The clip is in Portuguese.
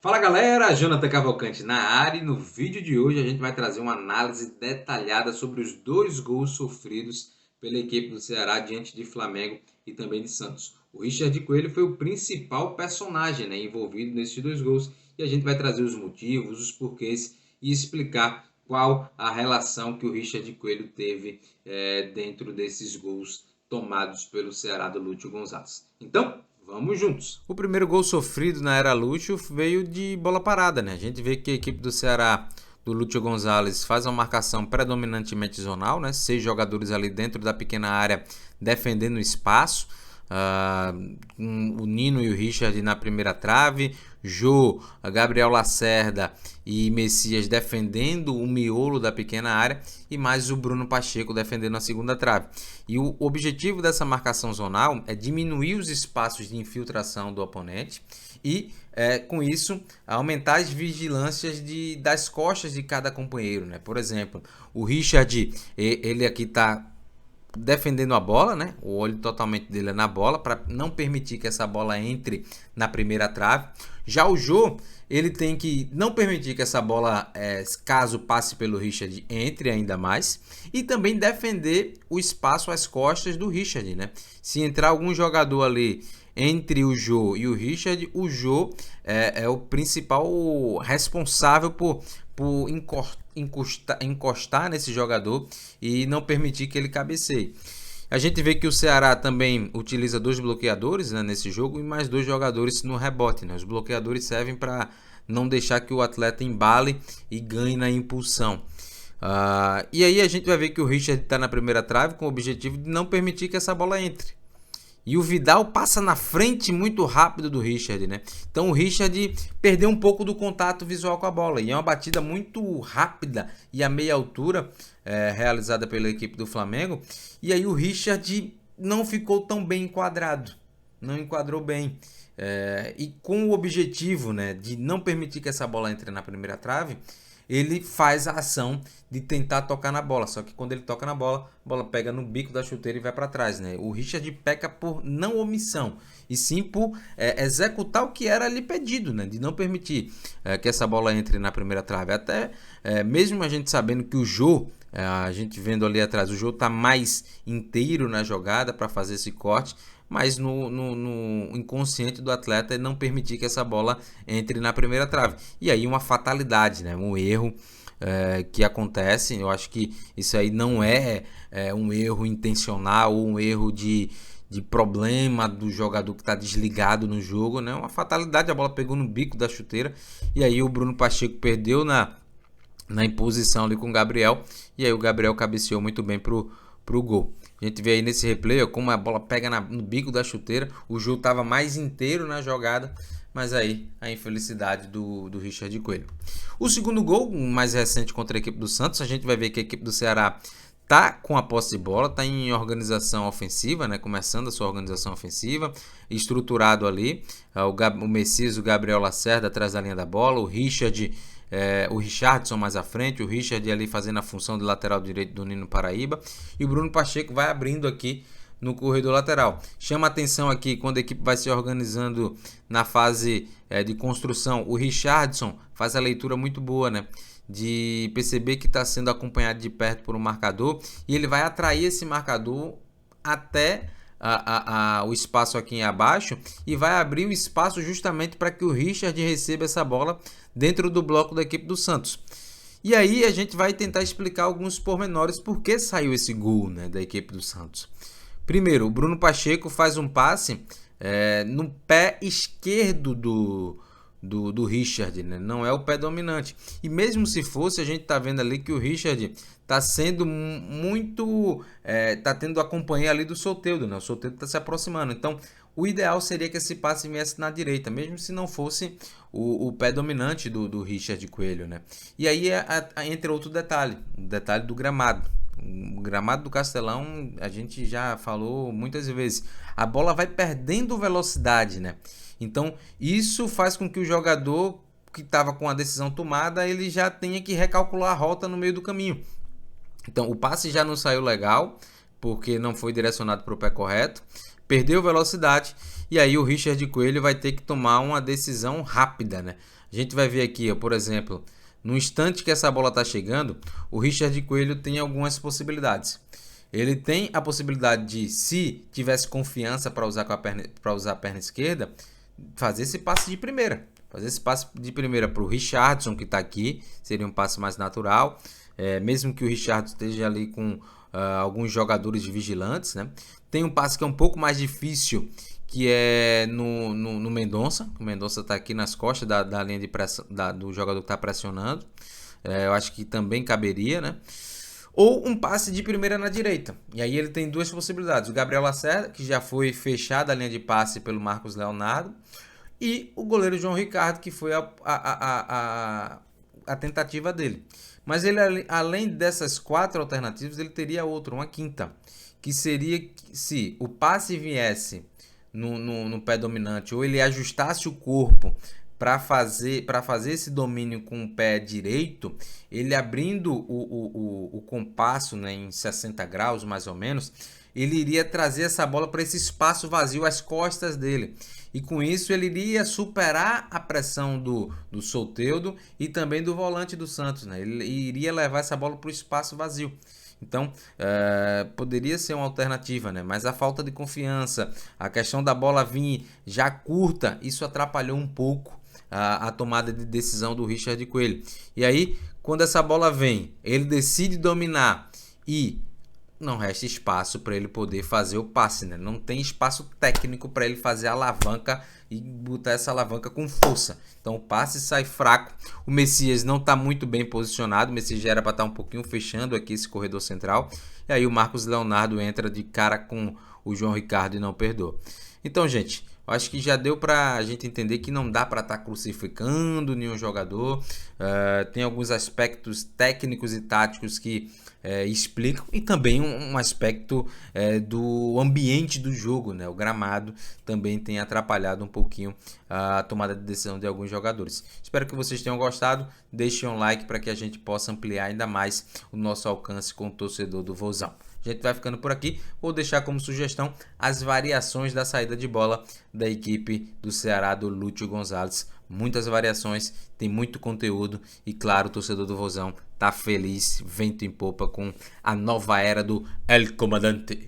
Fala galera, Jonathan Cavalcante na área e no vídeo de hoje a gente vai trazer uma análise detalhada sobre os dois gols sofridos pela equipe do Ceará diante de Flamengo e também de Santos. O Richard Coelho foi o principal personagem, envolvido nesses dois gols e a gente vai trazer os motivos, os porquês e explicar qual a relação que o Richard Coelho teve dentro desses gols tomados pelo Ceará do Lúcio Gonzalez. Então, vamos juntos! O primeiro gol sofrido na era Lúcio veio de bola parada, né? A gente vê que a equipe do Ceará, do Lúcio Gonzalez, faz uma marcação predominantemente zonal, né? 6 jogadores ali dentro da pequena área defendendo o espaço. O Nino e o Richard na primeira trave, Jô, Gabriel Lacerda e Messias defendendo o miolo da pequena área e mais o Bruno Pacheco defendendo a segunda trave. E o objetivo dessa marcação zonal é diminuir os espaços de infiltração do oponente e com isso aumentar as vigilâncias das costas de cada companheiro, né? Por exemplo, o Richard, ele aqui está defendendo a bola, né? O olho totalmente dele é na bola para não permitir que essa bola entre na primeira trave. Já o Jô, ele tem que não permitir que essa bola, caso passe pelo Richard, entre ainda mais e também defender o espaço às costas do Richard, né? Se entrar algum jogador ali entre o Jô e o Richard, o Jô é o principal responsável por encostar nesse jogador e não permitir que ele cabeceie. A gente vê que o Ceará também utiliza 2 bloqueadores, né, nesse jogo e mais 2 jogadores no rebote, né? Os bloqueadores servem para não deixar que o atleta embale e ganhe na impulsão. E aí a gente vai ver que o Richard está na primeira trave com o objetivo de não permitir que essa bola entre. E o Vidal passa na frente muito rápido do Richard, né? Então o Richard perdeu um pouco do contato visual com a bola. E é uma batida muito rápida e a meia altura realizada pela equipe do Flamengo. E aí o Richard não ficou tão bem enquadrado. Não enquadrou bem. E com o objetivo, né, de não permitir que essa bola entre na primeira trave, ele faz a ação de tentar tocar na bola. Só que quando ele toca na bola, a bola pega no bico da chuteira e vai para trás, né? O Richard peca por não omissão, e sim por executar o que era ali pedido, né? De não permitir que essa bola entre na primeira trave. Até mesmo a gente sabendo que o Jô, a gente vendo ali atrás, o Jô tá mais inteiro na jogada para fazer esse corte, mas no inconsciente do atleta é não permitir que essa bola entre na primeira trave. E aí uma fatalidade, né? Um erro que acontece. Eu acho que isso aí não é um erro intencional ou um erro de problema do jogador que está desligado no jogo, né? Uma fatalidade, a bola pegou no bico da chuteira e aí o Bruno Pacheco perdeu na imposição ali com o Gabriel, e aí o Gabriel cabeceou muito bem pro gol. A gente vê aí nesse replay como a bola pega no bico da chuteira. O Jô estava mais inteiro na jogada, mas aí a infelicidade do Richard Coelho. O segundo gol, mais recente contra a equipe do Santos, a gente vai ver que a equipe do Ceará tá com a posse de bola, tá em organização ofensiva, né? Começando a sua organização ofensiva, estruturado ali. O Messias, o Gabriel Lacerda atrás da linha da bola, o Richardson mais à frente, o Richard ali fazendo a função de lateral direito do Nino Paraíba, e o Bruno Pacheco vai abrindo aqui no corredor lateral. Chama atenção aqui quando a equipe vai se organizando na fase de construção. O Richardson faz a leitura muito boa, né? De perceber que está sendo acompanhado de perto por um marcador, e ele vai atrair esse marcador até o espaço aqui abaixo e vai abrir o espaço justamente para que o Richard receba essa bola dentro do bloco da equipe do Santos. E aí a gente vai tentar explicar alguns pormenores por que saiu esse gol, né, da equipe do Santos. Primeiro, o Bruno Pacheco faz um passe no pé esquerdo do Richard, né? Não é o pé dominante. E mesmo se fosse, a gente tá vendo ali que o Richard tá sendo muito... tá tendo a companhia ali do Soteldo, né? O Soteldo tá se aproximando. Então, o ideal seria que esse passe viesse na direita, mesmo se não fosse o pé dominante do Richard Coelho, né? E aí entra outro detalhe, o detalhe do gramado. O gramado do Castelão, a gente já falou muitas vezes, a bola vai perdendo velocidade, né? Então, isso faz com que o jogador que estava com a decisão tomada, ele já tenha que recalcular a rota no meio do caminho. Então, o passe já não saiu legal porque não foi direcionado para o pé correto, perdeu velocidade, e aí o Richard Coelho vai ter que tomar uma decisão rápida, né? A gente vai ver aqui, ó, por exemplo, no instante que essa bola está chegando, o Richard Coelho tem algumas possibilidades. Ele tem a possibilidade de, se tivesse confiança para usar a perna esquerda, fazer esse passe de primeira. Fazer esse passe de primeira para o Richardson, que está aqui, seria um passe mais natural. Mesmo que o Richardson esteja ali com alguns jogadores vigilantes, né? Tem um passe que é um pouco mais difícil, que é no Mendonça. O Mendonça está aqui nas costas da linha de pressão, do jogador que está pressionando. Eu acho que também caberia, né? Ou um passe de primeira na direita. E aí ele tem duas possibilidades. O Gabriel Lacerda, que já foi fechada a linha de passe pelo Marcos Leonardo, e o goleiro João Ricardo, que foi a tentativa dele. Mas ele, além dessas 4 alternativas, ele teria outra, uma quinta, que seria se o passe viesse no pé dominante, ou ele ajustasse o corpo para fazer esse domínio com o pé direito, ele abrindo o compasso, né, em 60 graus mais ou menos, ele iria trazer essa bola para esse espaço vazio às costas dele. E com isso ele iria superar a pressão do Soteldo e também do volante do Santos, né? Ele iria levar essa bola para o espaço vazio. Então, poderia ser uma alternativa, né? Mas a falta de confiança, a questão da bola vir já curta, isso atrapalhou um pouco a tomada de decisão do Richard Coelho. E aí, quando essa bola vem, ele decide dominar e não resta espaço para ele poder fazer o passe, né? Não tem espaço técnico para ele fazer a alavanca e botar essa alavanca com força. Então o passe sai fraco. O Messias não está muito bem posicionado. O Messias já era para estar um pouquinho fechando aqui esse corredor central. E aí o Marcos Leonardo entra de cara com o João Ricardo e não perdoa. Então, gente, eu acho que já deu para a gente entender que não dá para estar crucificando nenhum jogador. Tem alguns aspectos técnicos e táticos que explicam, e também um aspecto do ambiente do jogo, né? O gramado também tem atrapalhado um pouquinho a tomada de decisão de alguns jogadores. Espero que vocês tenham gostado. Deixem um like para que a gente possa ampliar ainda mais o nosso alcance com o torcedor do Vozão. A gente vai ficando por aqui. Vou deixar como sugestão as variações da saída de bola da equipe do Ceará, do Lúcio Gonzalez. Muitas variações, tem muito conteúdo e, claro, o torcedor do Vozão tá feliz, vento em popa, com a nova era do El Comandante.